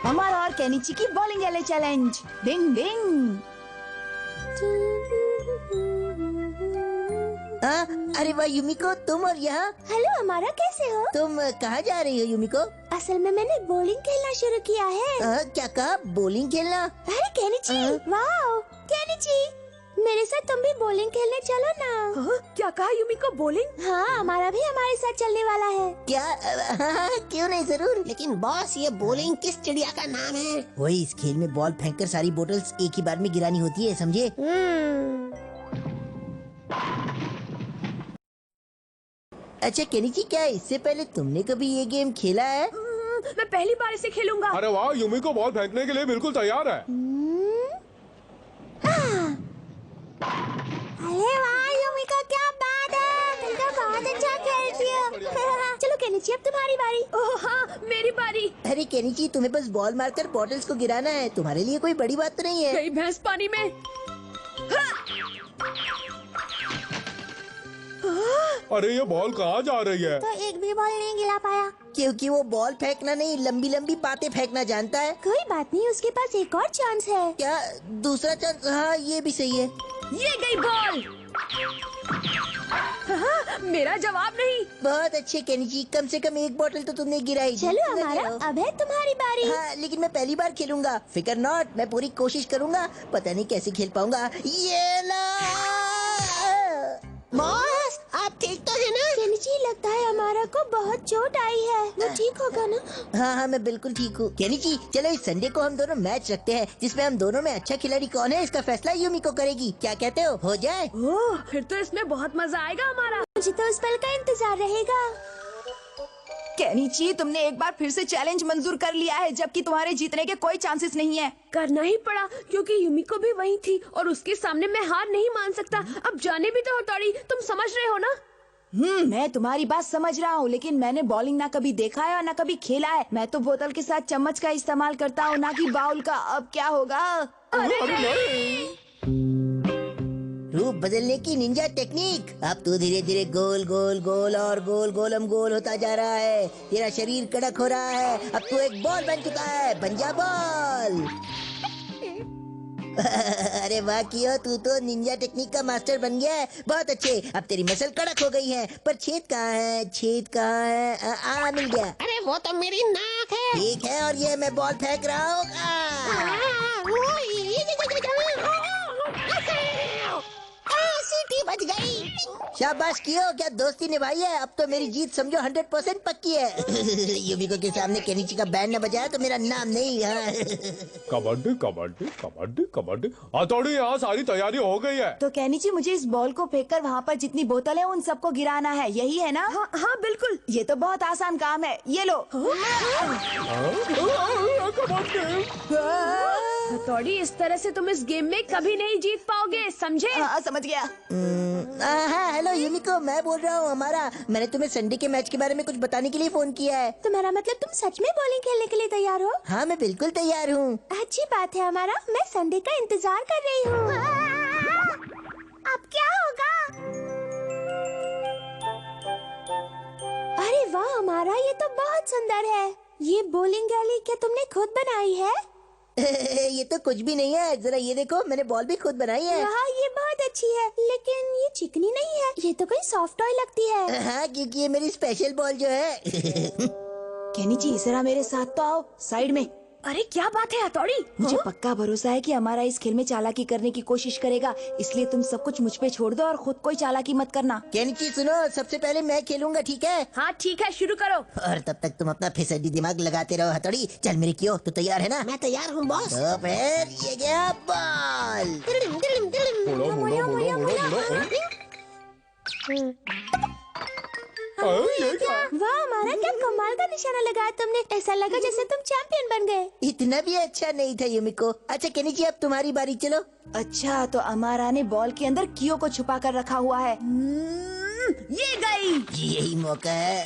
हमारा और केनिची की बॉलिंग एले चैलेंज। डिंग डिंग। अरे वाह युमिको, तुम और यहाँ। हेलो हमारा, कैसे हो? तुम कहाँ जा रही हो युमिको? असल में मैंने बॉलिंग खेलना शुरू किया है। क्या कहा? बॉलिंग खेलना? अरे केनिची, वाओ केनिची, मेरे साथ तुम भी बॉलिंग खेलने चलो ना। क्या कहा युमिको? बॉलिंग? हाँ, हमारा भी हमारे साथ चलने वाला है। क्या? क्यों नहीं, जरूर। लेकिन बॉस, ये बॉलिंग किस चिड़िया का नाम है? वही, इस खेल में बॉल फेंककर सारी बोतल्स एक ही बार में गिरानी होती है, समझे? अच्छा केनिची, क्या इससे पहले तुमने कभी ये गेम खेला है? मैं पहली बार इसे खेलूंगा। अरे वाह, युमिको बॉल फेंकने के लिए बिल्कुल तैयार है। अरे वाह युमिका, क्या बात है, तुम तो बहुत अच्छा खेलती हो। चलो केनिची, अब तुम्हारी बारी। ओह हाँ, मेरी बारी। अरे केनिची, तुम्हें बस बॉल मारकर बॉटल्स को गिराना है, तुम्हारे लिए कोई बड़ी बात तो नहीं है। गई भैंस पानी में। अरे ये बॉल कहाँ जा रही है? तो एक भी बॉल नहीं गिरा पाया। क्योंकि वो बॉल फेंकना नहीं, लंबी लंबी बातें फेंकना जानता है। कोई बात नहीं, उसके पास एक और चांस है। क्या? दूसरा चांस? हाँ, ये भी सही है। ये गई बॉल। हाँ, मेरा जवाब नहीं। बहुत अच्छे केनिची, कम से कम एक बोतल तो तुमने गिराई। चलो हमारा, अब है तुम्हारी बारी। हाँ, लेकिन मैं पहली बार खेलूंगा। फिकर नॉट, मैं पूरी कोशिश करूंगा। पता नहीं कैसे खेल पाऊंगा। ये ला! बॉस, आप ठीक तो है ना? केनिची, लगता है हमारा को बहुत चोट आई है। वो ठीक होगा ना? हाँ हाँ, मैं बिल्कुल ठीक हूँ। केनिची, चलो इस संडे को हम दोनों मैच रखते हैं, जिसमें हम दोनों में अच्छा खिलाड़ी कौन है इसका फैसला युमिको करेगी। क्या कहते हो जाए? ओह, फिर तो इसमें बहुत मजा आएगा हमारा। मुझे तो उस पल का इंतजार रहेगा। केनिची, तुमने एक बार फिर से चैलेंज मंजूर कर लिया है, जबकि तुम्हारे जीतने के कोई चांसेस नहीं है। करना ही पड़ा, क्योंकि युमिको भी वहीं थी और उसके सामने मैं हार नहीं मान सकता। अब जाने भी तो हथौड़ी, तुम समझ रहे हो ना? मैं तुम्हारी बात समझ रहा हूँ, लेकिन मैंने बॉलिंग ना कभी देखा है और ना कभी खेला है। मैं तो बोतल के साथ चम्मच का इस्तेमाल करता हूँ, ना कि बाउल का। अब क्या होगा? रूप बदलने की निंजा टेक्निक। अब तू धीरे धीरे गोल गोल गोल और गोल गोलम गोल होता जा रहा है। तेरा शरीर कड़क हो रहा है। अब तू एक बॉल बन चुका है। बन जा बॉल। अरे वाह कियो, तू तो निंजा टेक्निक का मास्टर बन गया है। बहुत अच्छे। अब तेरी मसल कड़क हो गई है। पर छेद कहाँ है? छेद कहाँ है? मिल गया। अरे वो तो मेरी नाक है। ठीक है, और ये मैं बॉल फेंक रहा हूँ। सीटी बच गई। शाबाश कियो, क्या दोस्ती निभाई है। अब तो मेरी जीत समझो 100% पक्की है। युमिको के सामने केनिची का बैंड न बजाया तो मेरा नाम नहीं है। कबड्डी कबड्डी कबड्डी कबड्डी। हथौड़ी, यहाँ सारी तैयारी हो गई है। तो केनिची, मुझे इस बॉल को फेंककर वहाँ पर जितनी बोतल है उन सबको गिराना है, यही है ना? हाँ हाँ बिल्कुल, ये तो बहुत आसान काम है। ये लो। हथौड़ी, इस तरह से तुम इस गेम में कभी नहीं जीत पाओगे, समझे? हाँ, समझ गया। हाँ, हेलो युमिको, मैं बोल रहा हूँ हमारा। मैंने तुम्हें संडे के मैच के बारे में कुछ बताने के लिए फोन किया है। तुम्हारा मतलब तुम सच में बॉलिंग खेलने के लिए तैयार हो? हाँ, मैं बिल्कुल तैयार हूँ। अच्छी बात है हमारा, मैं संडे का इंतजार कर रही हूँ। अब क्या होगा? अरे वाह हमारा, ये तो बहुत सुंदर है। ये बॉलिंग गैली क्या तुमने खुद बनाई है? ये तो कुछ भी नहीं है, जरा ये देखो, मैंने बॉल भी खुद बनाई है। हाँ, ये बहुत अच्छी है, लेकिन ये चिकनी नहीं है। ये तो कोई सॉफ्ट टॉय लगती है। हाँ, क्योंकि ये मेरी स्पेशल बॉल जो है। केनिची, जरा मेरे साथ तो आओ, साइड में। अरे क्या बात है हथौड़ी, मुझे पक्का भरोसा है कि हमारा इस खेल में चालाकी करने की कोशिश करेगा, इसलिए तुम सब कुछ मुझ पे छोड़ दो और खुद कोई चालाकी मत करना। केनिची सुनो, सबसे पहले मैं खेलूंगा, ठीक है? हाँ ठीक है, शुरू करो। और तब तक तुम अपना फिसड्डी दिमाग लगाते रहो। हथौड़ी, चल मेरी कियो, तू तैयार है ना? मैं तैयार हूँ बॉस। तो फिर ये गया बॉल। मुड़ो मुड़ो मुड़ो मुड़ो मुड़ो। ये क्या? वाह हमारा, क्या कमाल का निशाना लगाया तुमने। ऐसा लगा जैसे तुम चैंपियन बन गए। इतना भी अच्छा नहीं था युमिको। अच्छा केनिची, अब तुम्हारी बारी, चलो। अच्छा, तो अमारा ने बॉल के अंदर कियो को छुपा कर रखा हुआ है। ये गई। यही मौका है।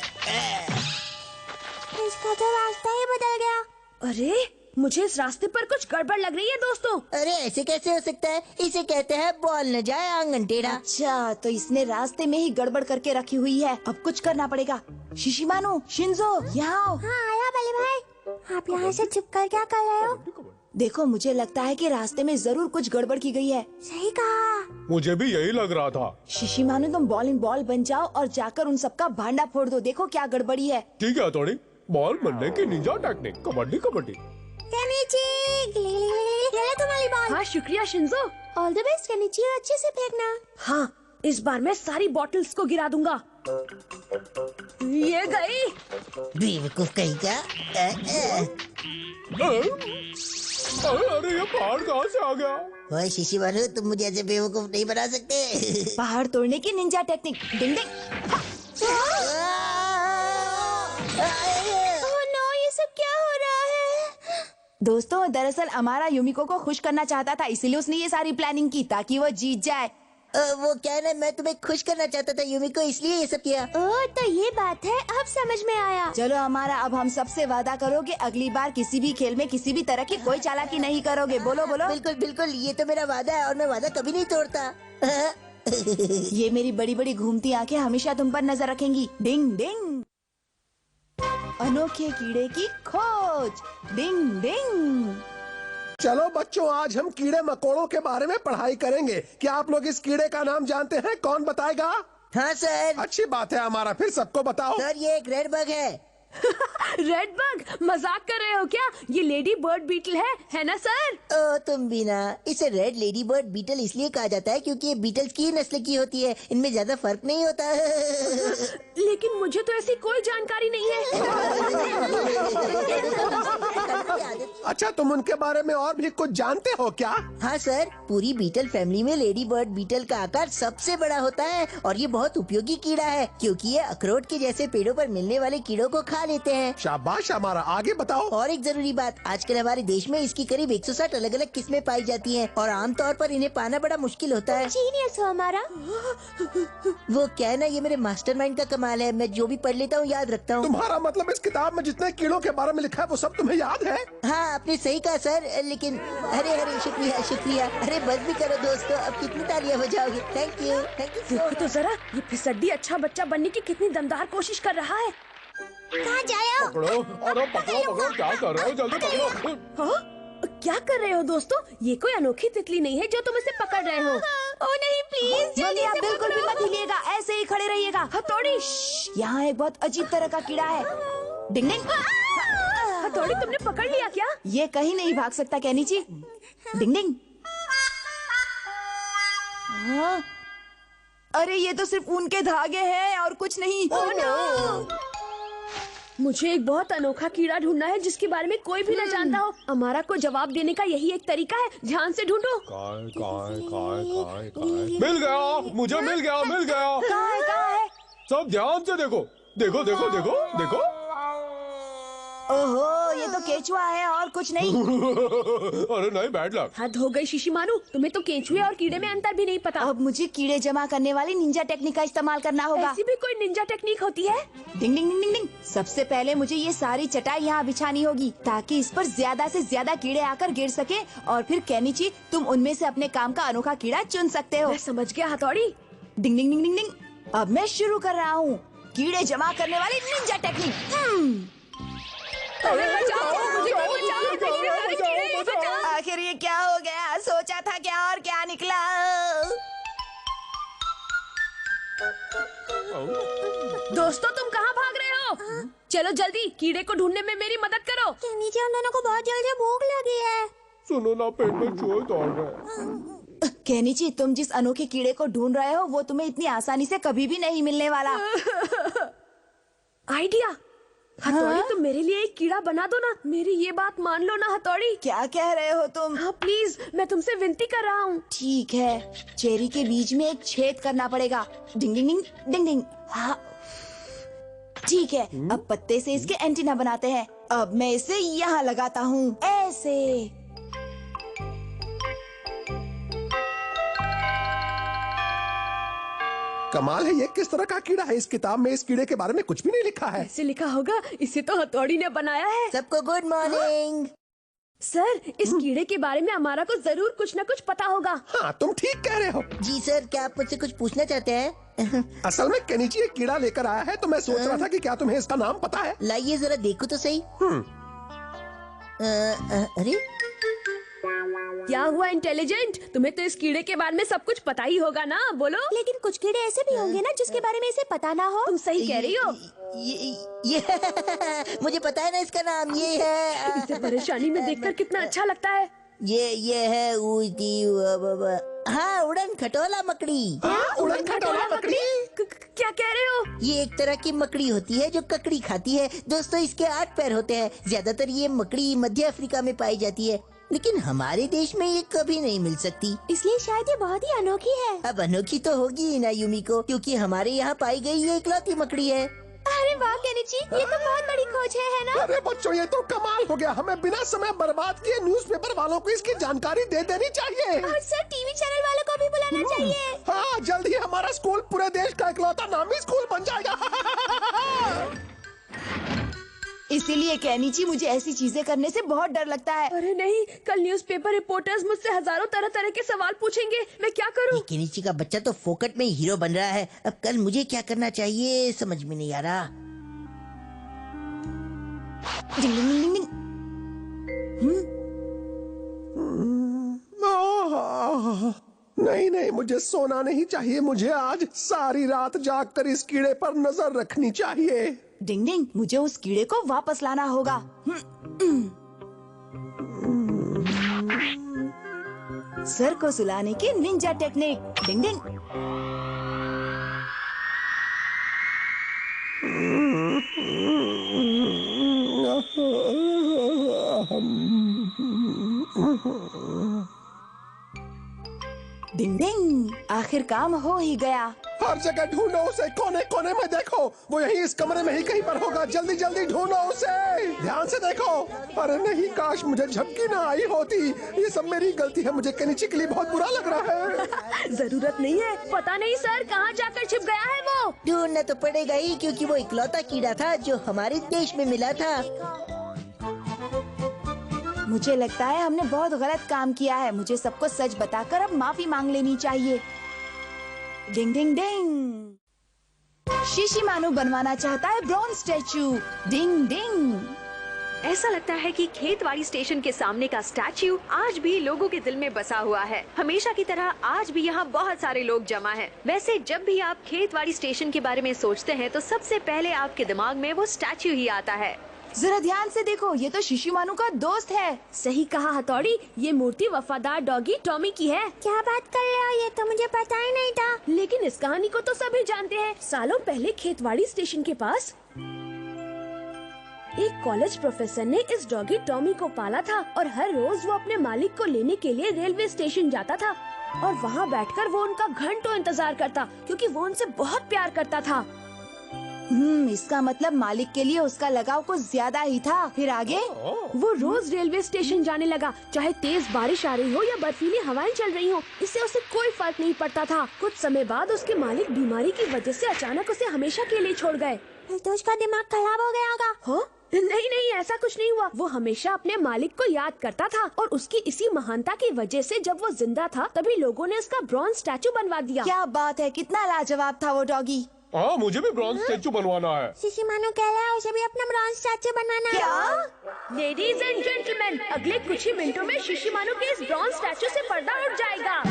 इसका तो रास्ता ही बदल गया। अरे, मुझे इस रास्ते पर कुछ गड़बड़ लग रही है दोस्तों। अरे ऐसे कैसे हो सकता है? इसे कहते हैं बॉल न जाए आंगन टेढ़ा। अच्छा, तो इसने रास्ते में ही गड़बड़ करके रखी हुई है। अब कुछ करना पड़ेगा। शिशिमानु, शिंजो, यहाँ आओ। हाँ आया बल्ले भाई। आप आप यहाँ से छुपकर क्या कर रहे हो? देखो, मुझे लगता है कि रास्ते में जरूर कुछ गड़बड़ की गई है। सही कहा। मुझे भी यही लग रहा था। शिशिमानु, तुम बॉल इन बॉल बन जाओ और जाकर उन सबका भांडा फोड़ दो। देखो क्या गड़बड़ी है। ठीक है हथौड़ी, बॉल बनने की Ninja technique. Kabaddi kabaddi. Kenichi, ये ले तुम्हारी बॉल। हाँ, शुक्रिया Shinzo. All the best Kenichi, और अच्छे से फेंकना। हाँ, इस बार मैं सारी बॉटल्स को गिरा दूंगा। ये गई। बेवकूफ कहीं का। अरे ये पहाड़ कहाँ से आ गया? ओए शिशिमारू, तुम मुझे ऐसे बेवकूफ नहीं बना सकते। पहाड़ तोड़ने की निंजा टेक्निक। डिंग डिंग। ओह नो, ये सब क्या हो रहा है? दोस्तों, दरअसल अमारा युमिको को खुश करना चाहता था, इसीलिए उसने ये सारी प्लानिंग की ताकि वो जीत जाए। वो क्या है ना, मैं तुम्हें खुश करना चाहता था युमिको, इसलिए ये सब किया। ओह, तो ये बात है, अब समझ में आया। चलो हमारा, अब हम सबसे वादा करो कि अगली बार किसी भी खेल में किसी भी तरह की कोई चालाकी नहीं करोगे। बोलो बोलो। बिल्कुल बिल्कुल, ये तो मेरा वादा है और मैं वादा कभी नहीं तोड़ता। ये मेरी बड़ी बड़ी घूमती आंखें हमेशा तुम पर नजर रखेंगी। डिंग डिंग। अनोखे कीड़े की खोज। डिंग डिंग। चलो बच्चों, आज हम कीड़े मकोड़ों के बारे में पढ़ाई करेंगे। क्या आप लोग इस कीड़े का नाम जानते हैं? कौन बताएगा? हाँ सर। अच्छी बात है, हमारा फिर सबको बताओ। सर, ये एक रेड बग है। Red bug? मजाक कर रहे हो क्या? ये लेडी बर्ड बीटल है ना सर? ओ तुम भी ना। इसे रेड लेडी बर्ड बीटल इसलिए कहा जाता है क्योंकि ये बीटल्स की ही नस्ल की होती है, इनमें ज्यादा फर्क नहीं होता। लेकिन मुझे तो ऐसी कोई जानकारी नहीं है। अच्छा, तुम उनके बारे में और भी कुछ जानते हो क्या? हाँ सर, पूरी बीटल फैमिली में लेडी बर्ड बीटल का आकार सबसे बड़ा होता है और ये बहुत उपयोगी कीड़ा है क्योंकि ये अखरोट के जैसे पेड़ों पर मिलने वाले कीड़ों को खा लेते हैं। शाबाश हमारा, आगे बताओ। और एक जरूरी बात, आजकल हमारे देश में इसकी करीब 160 अलग अलग किस्में पाई जाती हैं और आमतौर पर इन्हें पाना बड़ा मुश्किल होता है। जीनियस हो हमारा। वो क्या है ना, ये मेरे मास्टरमाइंड का कमाल है। मैं जो भी पढ़ लेता हूँ याद रखता हूँ। तुम्हारा मतलब इस किताब में जितने कीड़ों के बारे में लिखा है वो सब तुम्हें याद है? हाँ, आपने सही कहा सर, लेकिन अरे अरे शुक्रिया शुक्रिया। अरे बस भी करो दोस्तों, अब कितनी तालियां बजाओगे। थैंक यू देखो तो जरा, ये फिसड्डी अच्छा बच्चा बनने की कितनी दमदार कोशिश कर रहा है। कहाँ जाए हो? पकड़ो, अरे पकड़ो पकड़ो, क्या कर रहे हो? जल्दी पकड़ो। हाँ? क्या कर रहे हो दोस्तों? ये कोई अनोखी तितली नहीं है जो तुम इसे पकड़ रहे हो। ओह नहीं, प्लीज जल्दी, आप बिल्कुल भी मत हिलिएगा, ऐसे ही खड़े रहिएगा। हथौड़ी, यहाँ एक बहुत अजीब तरह का कीड़ा है। डिंग डिंग। हथौड़ी, तुमने पकड़ लिया क्या? ये कहीं नहीं भाग सकता कैनीची। डिंग डिंग। हाँ? अरे ये तो सिर्फ ऊन के धागे हैं और कुछ नहीं। मुझे एक बहुत अनोखा कीड़ा ढूंढना है जिसके बारे में कोई भी न जानता हो। अमारा को जवाब देने का यही एक तरीका है, ध्यान से ढूंढो। काय काय काय काय काय। मिल गया, मुझे मिल गया, मिल गया। कहाँ है? सब ध्यान से देखो, देखो देखो देखो देखो। ओहो, ये तो केचुआ है और कुछ नहीं। अरे नहीं, बैड लक। हद हो गई शिशिमारू, तुम्हें तो केचुए और कीड़े में अंतर भी नहीं पता। अब मुझे कीड़े जमा करने वाली निंजा टेक्निक का इस्तेमाल करना होगा। ऐसी भी कोई निंजा टेक्निक होती है? डिंग डिंग डिंग डिंग डिंग। सबसे पहले मुझे ये सारी चटाई यहाँ बिछानी होगी ताकि इस पर ज्यादा से ज्यादा कीड़े आकर गिर सके और फिर कैनिची, तुम उनमें से अपने काम का अनोखा कीड़ा चुन सकते हो। मैं समझ गया हथौड़ी। डिंग डिंग डिंग डिंग डिंग। अब मैं शुरू कर रहा हूँ कीड़े जमा करने वाली निंजा टेक्निक। आखिर ये क्या हो गया? सोचा था क्या और क्या निकला? दोस्तों, तुम कहाँ भाग रहे हो? चलो जल्दी, कीड़े को ढूंढने में मेरी मदद करो। नीचे हम दोनों को बहुत जल्दी भूख लगी है। सुनो ना, पेट में चूहे दौड़ रहे। कैनिची, तुम जिस अनोखे कीड़े को ढूंढ रहे हो वो तुम्हें इतनी आसानी से कभी भी नहीं मिलने वाला। आइडिया। हथौड़ी, तुम मेरे लिए एक कीड़ा बना दो ना। मेरी ये बात मान लो ना हथौड़ी। क्या कह रहे हो तुम? हाँ प्लीज, मैं तुमसे विनती कर रहा हूँ। ठीक है, चेरी के बीच में एक छेद करना पड़ेगा। डिंग डिंग डिंग डिंग डिंग। हाँ ठीक है, अब पत्ते से इसके एंटीना बनाते हैं। अब मैं इसे यहाँ लगाता हूँ, ऐसे। कमाल है, ये किस तरह का कीड़ा है? इस किताब में इस कीड़े के बारे में कुछ भी नहीं लिखा है। ऐसे लिखा होगा, इसे तो हथौड़ी ने बनाया है। सबको गुड मॉर्निंग। सर, इस कीड़े के बारे में हमारा को जरूर कुछ न कुछ पता होगा। हाँ, तुम ठीक कह रहे हो। जी सर, क्या आप मुझसे कुछ पूछना चाहते हैं? असल में केनिची एक कीड़ा लेकर आया है, तो मैं सोच रहा था कि क्या तुम्हें इसका नाम पता है? लाइए जरा देखो तो सही। अरे क्या हुआ इंटेलिजेंट? तुम्हें तो इस कीड़े के बारे में सब कुछ पता ही होगा ना, बोलो। लेकिन कुछ कीड़े ऐसे भी होंगे ना जिसके बारे में इसे पता ना हो। तुम सही कह रही हो। ये मुझे पता है ना इसका नाम, ये है इसे परेशानी में देखकर कितना अच्छा लगता है। ये है हाँ, उड़न खटोला मकड़ी। उड़न खटोला मकड़ी। क्या कह रहे हो? ये एक तरह की मकड़ी होती है जो ककड़ी खाती है। दोस्तों, इसके 8 पैर होते हैं। ज्यादातर ये मकड़ी मध्य अफ्रीका में पाई जाती है, लेकिन हमारे देश में ये कभी नहीं मिल सकती। इसलिए शायद ये बहुत ही अनोखी है। अब अनोखी तो होगी ही ना यूमिको, क्योंकि हमारे यहाँ पाई गई ये इकलौती मकड़ी है। अरे वाह केनिची, ये तो बहुत बड़ी खोज है ना? अरे बच्चों, ये तो कमाल हो गया। हमें बिना समय बर्बाद किए न्यूज़पेपर वालों को इसकी जानकारी दे देनी चाहिए। और सर टीवी चैनल वालों को भी बुलाना चाहिए। हाँ, जल्द ही हमारा स्कूल पूरे देश का इकलौता नामी स्कूल बन जाएगा। इसीलिए केनिची, मुझे ऐसी चीजें करने से बहुत डर लगता है। अरे नहीं, कल न्यूज़पेपर रिपोर्टर्स मुझसे हजारों तरह तरह के सवाल पूछेंगे। मैं क्या करूं? केनिची का बच्चा तो फोकट में हीरो बन रहा है। अब कल मुझे क्या करना चाहिए समझ में नहीं आ रहा। डिंग डिंग डिंग डिंग। नहीं, मुझे सोना नहीं चाहिए। मुझे आज सारी रात जागकर इस कीड़े पर नजर रखनी चाहिए। डिंग डिंग, मुझे उस कीड़े को वापस लाना होगा। सर को सुलाने की निंजा टेक्निक। डिंग डिंग। डिंग डिंग, आखिर काम हो ही गया। हर जगह ढूंढो उसे, कोने कोने में देखो। वो यहीं इस कमरे में ही कहीं पर होगा। जल्दी जल्दी ढूंढो उसे, ध्यान से देखो। अरे नहीं, काश मुझे झपकी ना आई होती। ये सब मेरी गलती है। मुझे केनिची के लिए बहुत बुरा लग रहा है। जरूरत नहीं है। पता नहीं सर कहाँ जाकर छिप गया है वो। ढूंढना तो पड़ेगा ही, क्योंकि वो इकलौता कीड़ा था जो हमारे देश में मिला था। मुझे लगता है हमने बहुत गलत काम किया है। मुझे सबको सच बताकर अब माफी मांग लेनी चाहिए। डिंग डिंग डिंग। शिशिमानु बनवाना चाहता है ब्रॉन्ज स्टैचू। डिंग डिंग। ऐसा लगता है कि खेतवाड़ी स्टेशन के सामने का स्टैच्यू आज भी लोगों के दिल में बसा हुआ है। हमेशा की तरह आज भी यहाँ बहुत सारे लोग जमा हैं। वैसे जब भी आप खेतवाड़ी स्टेशन के बारे में सोचते हैं तो सबसे पहले आपके दिमाग में वो स्टैच्यू ही आता है। जरा ध्यान से देखो, ये तो शिशिमानु का दोस्त है। सही कहा हथौड़ी, ये मूर्ति वफादार डॉगी टॉमी की है। क्या बात कर रहे हो? ये तो मुझे पता ही नहीं था। लेकिन इस कहानी को तो सभी जानते हैं। सालों पहले खेतवाड़ी स्टेशन के पास एक कॉलेज प्रोफेसर ने इस डॉगी टॉमी को पाला था और हर रोज वो अपने मालिक को लेने के लिए रेलवे स्टेशन जाता था और वहाँ बैठकर वो उनका घंटों इंतजार करता, क्योंकि वो उनसे बहुत प्यार करता था। इसका मतलब मालिक के लिए उसका लगाव कुछ ज्यादा ही था। फिर आगे वो रोज रेलवे स्टेशन जाने लगा, चाहे तेज बारिश आ रही हो या बर्फीली हवाएं चल रही हो, इससे उसे कोई फर्क नहीं पड़ता था। कुछ समय बाद उसके मालिक बीमारी की वजह से अचानक उसे हमेशा के लिए छोड़ गए। तो उसका दिमाग खराब हो गया होगा। हो? नहीं, ऐसा कुछ नहीं हुआ। वो हमेशा अपने मालिक को याद करता था और उसकी इसी महानता की वजह से जब वो जिंदा था तभी लोगों ने उसका ब्रॉन्ज स्टैचू बनवा दिया। क्या बात है, कितना लाजवाब था वो डॉगी। हाँ, मुझे भी ब्रॉन्ज स्टैचू बनवाना है। शिशिमानु कह रहा है उसे भी अपना ब्रॉन्ज स्टैचू बनवाना है। क्या? लेडीज एंड जेंटलमैन, अगले कुछ ही मिनटों में शिशिमानु के इस ब्रॉन्ज स्टैचू से पर्दा उठ जाएगा।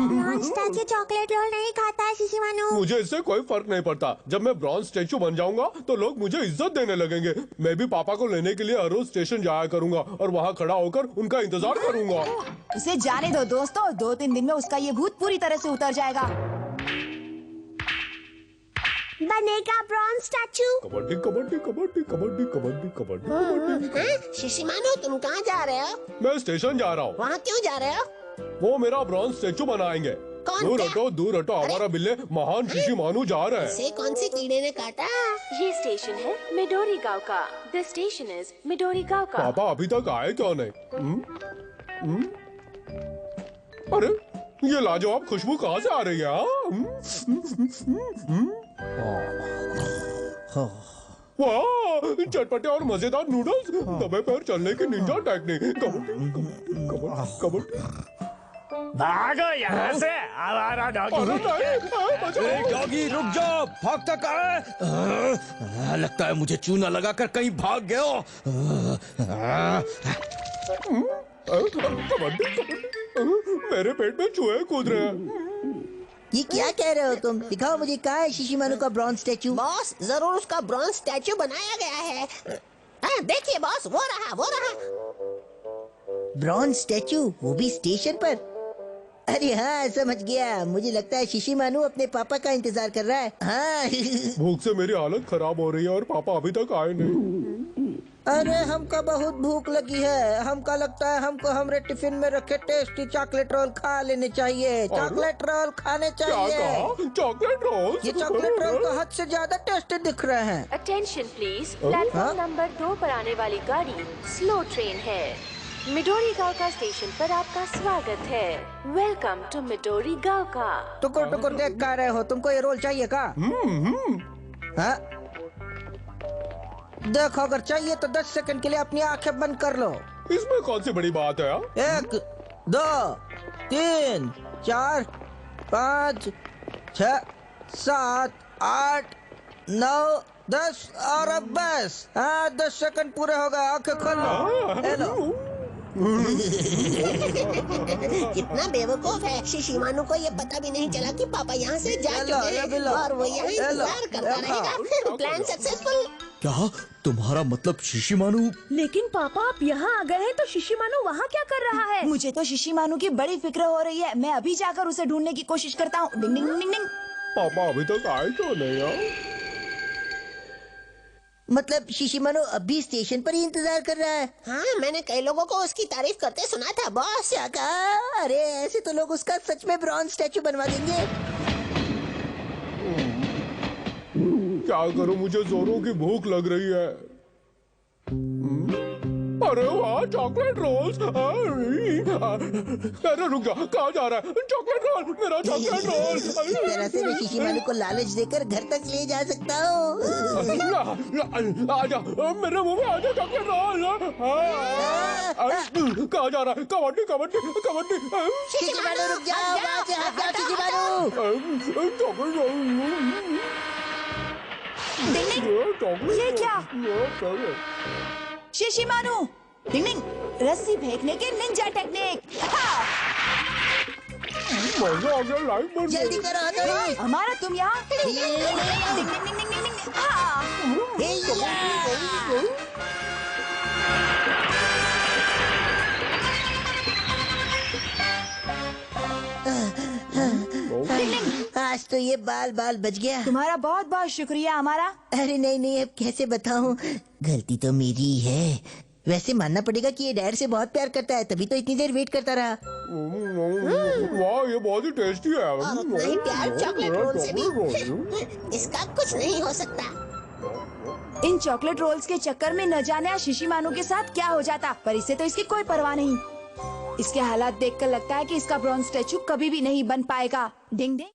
ब्रॉन्ज स्टैचू चॉकलेट रोल नहीं खाता है शिशिमानु। मुझे इससे कोई फर्क नहीं पड़ता। जब मैं ब्रॉन्ज स्टैचू बन जाऊंगा तो लोग मुझे इज्जत देने लगेंगे। मैं भी पापा को लेने के लिए हर रोज स्टेशन जाया करूंगा और वहाँ खड़ा होकर उनका इंतजार करूंगा। उसे जाने दो दोस्तों, 2-3 दिन में उसका ये भूत पूरी तरह से उतर जाएगा। बनेगा ब्रॉन्ज स्टैचू। कबड्डी कबड्डी कबड्डी कबड्डी कबड्डी कबड्डी। शिशिमानु, तुम कहाँ जा रहे हो? मैं स्टेशन जा रहा हूँ। वहाँ क्यों जा रहे हो? वो मेरा ब्रॉन्ज स्टैचू बनाएंगे। कौन दूर हटो, हमारा बिल्ले महान शिशिमानु जा रहे हैं। से कौन से कीड़े ने काटा? ये स्टेशन है मिडोरी गांव का। द स्टेशन इज मिडोरी गांव का। पापा अभी तक आए क्यों नहीं? अरे ये लाजवाब खुशबू कहाँ से आ रही है? वाह, चटपटे और मजेदार नूडल्स, दबे पैर चलने की निंजा टेक्निक। कबड्डी। भागो यहाँ से आवारा डॉगी। डॉगी रुक जाओ, भागता कहाँ है? लगता है मुझे चूना लगाकर कहीं भाग गए हो। मेरे पेट में चूहे कूद रहे हैं। ये क्या कह रहे हो तुम? दिखाओ मुझे, कहाँ है शिशिमारू का ब्रॉन्ज स्टैचू? बॉस जरूर उसका ब्रॉन्ज स्टैचू बनाया गया है। हाँ, देखिए बॉस, वो रहा। ब्रॉन्ज स्टैचू, वो भी स्टेशन पर? अरे हाँ, समझ गया। मुझे लगता है शिशिमारू अपने पापा का इंतजार कर रहा है। हाँ। भूख से मेरी हालत खराब हो रही है और पापा अभी तक आए नहीं। अरे हमको बहुत भूख लगी है। हमको लगता है हमको हमारे टिफिन में रखे टेस्टी चॉकलेट रोल खा लेने चाहिए। चॉकलेट रोल खाने क्या चाहिए। कहा? Chocolate roll? ये चॉकलेट रोल तो हद से ज्यादा टेस्टी दिख रहे हैं। अटेंशन प्लीज, प्लेटफॉर्म नंबर 2 पर आने वाली गाड़ी स्लो ट्रेन है। मिडोरी गांव स्टेशन पर आपका स्वागत है। वेलकम टू मिडोरी गांव। टुकुर टुकुर देख कर रहे हो? तुमको ये रोल चाहिए का? हाँ? देखो, अगर चाहिए तो 10 सेकंड के लिए अपनी आंखें बंद कर लो। इसमें कौन सी बड़ी बात है? 1 2 3 4 5 6 7 8 9 10 और अब बस। हाँ, 10 सेकंड पूरे हो गए। आंखें खोल लो। हेलो। कितना बेवकूफ है। शिशिमारू को ये पता भी नहीं चला कि पापा यहाँ से जा चुके हैं और वो यहाँ इंतजार करता रहेगा। Plan successful. क्या तुम्हारा मतलब शिशिमारू? लेकिन पापा, आप यहाँ आ गए हैं तो शिशिमारू वहाँ क्या कर रहा है? मुझे तो शिशिमारू की बड़ी फिक्र हो रही है। मैं अभी जाकर उसे ढूंढने की कोशिश करता हूँ। डिंग डिंग डिंग डिंग। पापा अभी तक आए तो नहीं? मतलब शिशिमारू अभी स्टेशन पर ही इंतजार कर रहा है? हाँ, मैंने कई लोगों को उसकी तारीफ करते सुना था बॉस। क्या कहा? अरे ऐसे तो लोग उसका सच में ब्रॉन्ज स्टैचू बनवा देंगे। क्या करूं, मुझे जोरों की भूख लग रही है। अरे वाह, चॉकलेट रोल्स। अरे रुक जा, कहाँ जा रहा है? चॉकलेट रोल, मेरा चॉकलेट रोल। इस तरह से मैं शिशिमारू को लालच देकर घर तक ले जा सकता हूँ। आजा, मेरे मुंह में आजा चॉकलेट रोल। कहाँ जा रहा है? कबड्डी कबड्डी कबड्डी। शिशिमारू रुक जाओ, वहाँ से हट जाओ शिशिमारू। Chocolate roll. ये क्या? शिशिमारू, डिंग डिंग, रस्सी फेंकने के निंजा टेक्निक। मजा आ गया, लाइफ बन जल्दी करो हथौड़ी। हमारा तुम यहाँ। डिंग डिंग डिंग डिंग डिंग डिंग। हाँ। आज तो ये बाल बाल बच गया। तुम्हारा बहुत बहुत शुक्रिया हमारा। अरे नहीं नहीं, अब कैसे बताऊं? गलती तो मेरी है। वैसे मानना पड़ेगा कि ये डैड से बहुत प्यार करता है, तभी तो इतनी देर वेट करता रहा। वाह, ये बहुत ही टेस्टी है। और उतना ही प्यार चॉकलेट रोल से भी। इसका कुछ नहीं हो सकता। इन चॉकलेट रोल्स के चक्कर में न जाने आज शिशिमारू के साथ क्या हो जाता, पर इसे तो इसकी कोई परवाह नहीं। इसके हालात देखकर लगता है कि इसका ब्रॉन्ज स्टैचू कभी भी नहीं बन पाएगा। डिंग डिंग।